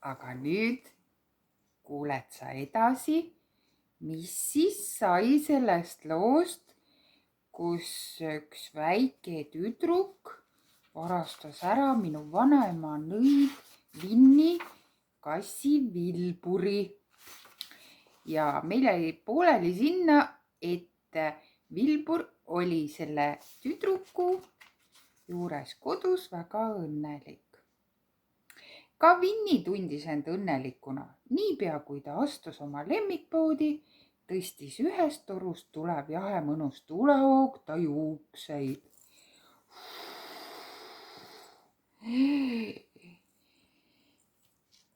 aga nüüd kuuled sa edasi, mis siis sai sellest loost, kus üks väike tüdruk varastas ära minu vanaema nõid Vinni kassi Vilburi. Ja meil jäi pooleli sinna, et Vilbur oli selle tüdruku juures kodus väga õnnelik. Ka Vinni tundis end õnnelikuna. Niipea kui ta astus oma lemmikpoodi, tõstis ühest torust tulev jahe mõnus tulehoog ta juukseid.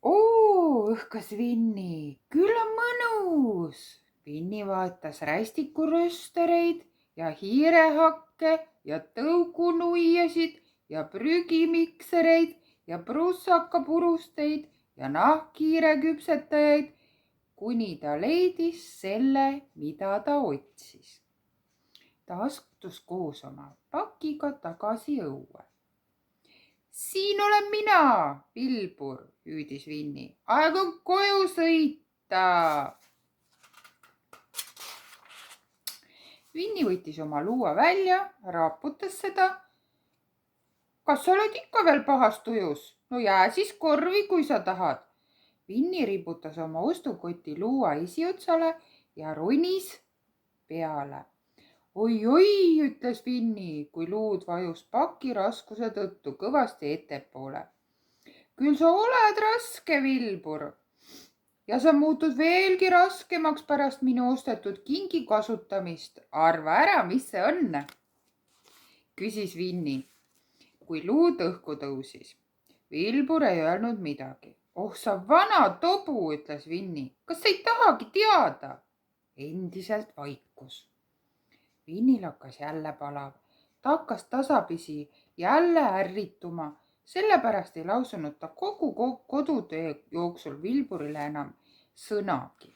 Õhkas Vinni, küll on mõnus. Vinni vaatas rästikuröstereid ja hiirehakke ja tõukunuiasid ja prügimiksereid ja prussakapurusteid ja nahkhiireküpsetajaid, kuni ta leidis selle, mida ta otsis. Ta astus koos oma pakiga tagasi õue. Siin olen mina, Vilbur, hüüdis Vinni. Aeg on koju sõita. Vinni võttis oma luua välja, raputas seda. Kas sa oled ikka veel pahas tujus? No jää siis korvi, kui sa tahad. Vinni riputas oma ostukoti luua esiotsale ja ronis peale. Oi, ütles Vinni, kui luud vajus paki raskuse tõttu kõvasti ettepoole. Küll sa oled raske, Vilbur. Ja sa muutud veelgi raskemaks pärast minu ostetud kingi kasutamist. Arva ära, mis see on? Küsis Vinni, kui luud õhku tõusis. Vilbur ei öelnud midagi. Oh, sa vana tobu, ütles Vinni. Kas sa ei tahagi teada? Endiselt vaikus. Vinnil hakkas jälle palav. Ta hakkas tasapisi jälle ärrituma. Sellepärast ei lausunud ta kogu kodutee jooksul Vilburile enam sõnagi.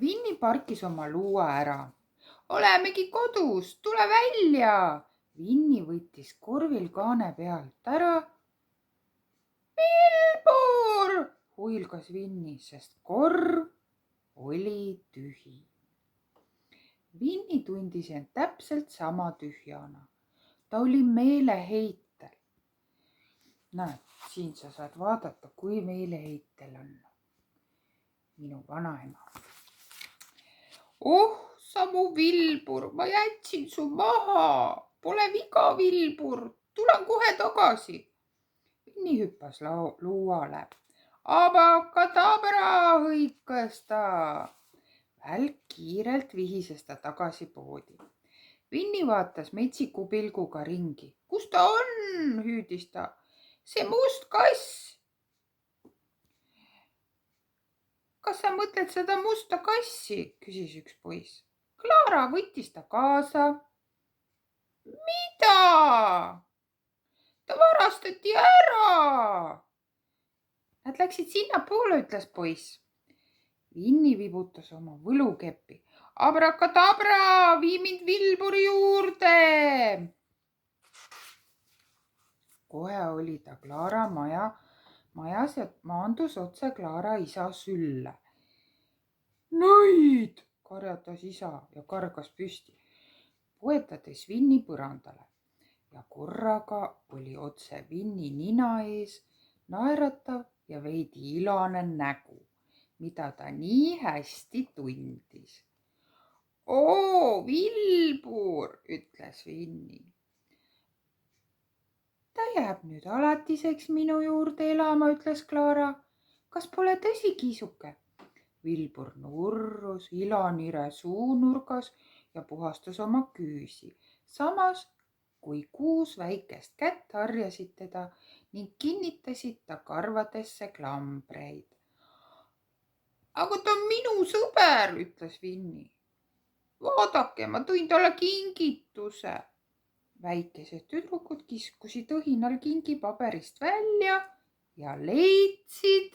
Vinni parkis oma luua ära. Olemegi kodus, tule välja. Vinni võttis korvil kaane pealt ära. Vilbur, huilgas Vinni, sest korv oli tühi. Vinni tundis end täpselt sama tühjana. Ta oli meeleheitel. Näed, siin sa saad vaadata, kui meeleheitel on minu vanaema. Oh, sa mu Vilbur, ma jätsin su maha. Pole viga, Vilbur, tulen kohe tagasi. Vinni hüppas luuale. Abakadabra, hõikas ta. Välk kiirelt vihises ta tagasi poodi. Vinni vaatas metsiku pilguga ringi. Kus ta on, hüüdis ta. See must kass. Kas sa mõtled seda musta kassi, küsis üks poiss. Klaara võttis ta kaasa. Mida? Ta varastati ära. Nad läksid sinnapoole, ütles poiss. Vinni vibutas oma võlukeppi. Abrakadabra, vii mind Vilburi juurde. Kohe oli ta Klaara majas ja maandus otse Klaara isa sülle. Nõid, karjatas isa ja kargas püsti, poetades Vinni põrandale. Ja korraga oli otse Vinni nina ees naeratav ja veidi ilane nägu, mida ta nii hästi tundis. Oo, Vilbur, ütles Vinni. Ta jääb nüüd alatiseks minu juurde elama, ütles Klaara. Kas pole tõsi, kiisuke? Vilbur nurrus ilanire suunurgas ja puhastas oma küüsi, samas kui 6 väikest kätt harjasid teda ning kinnitasid ta karvadesse klambreid. Aga ta on minu sõber, ütles Vinni. Vaadake, ma tõin talle kingituse. Väikesed tüdrukud kiskusid õhinal kingi paberist välja ja leidsid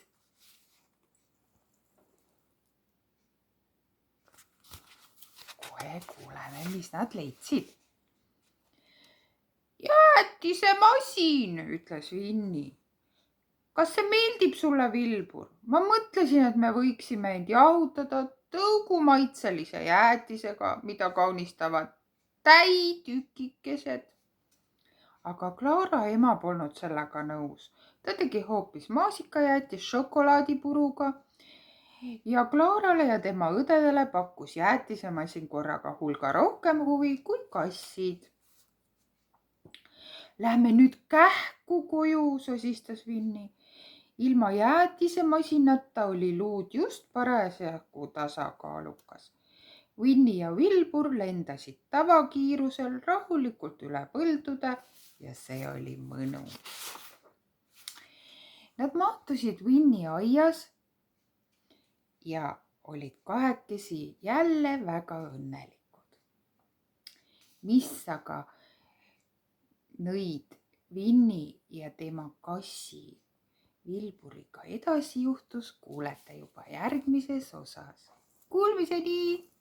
kohe kuuleme, mis nad leidsid. jäätisemasin, ütles Vinni. Kas see meeldib sulle, Vilbur? Ma mõtlesin, et me võiksime end jahutada tõugumaitselise jäätisega, mida kaunistavad täitükikesed. Aga Klaara ema polnud sellega nõus. Ta tegi hoopis maasikajäätis šokolaadipuruga ja Klaarale ja tema õdedele pakkus jäätisemasin korraga hulga rohkem huvi kui kassid. Lähme nüüd kähku koju, sosistas Vinni. Ilma jäätisemasinata oli luud just parasjagu tasakaalukas. Vinni ja Vilbur lendasid tavakiirusel rahulikult üle põldude ja see oli mõnus. Nad mahtusid Vinni aias ja olid kahekesi jälle väga õnnelikud. Mis aga nõid Vinni ja tema kassi Vilburiga edasi juhtus, kuulete juba järgmises osas. Kuulmiseni!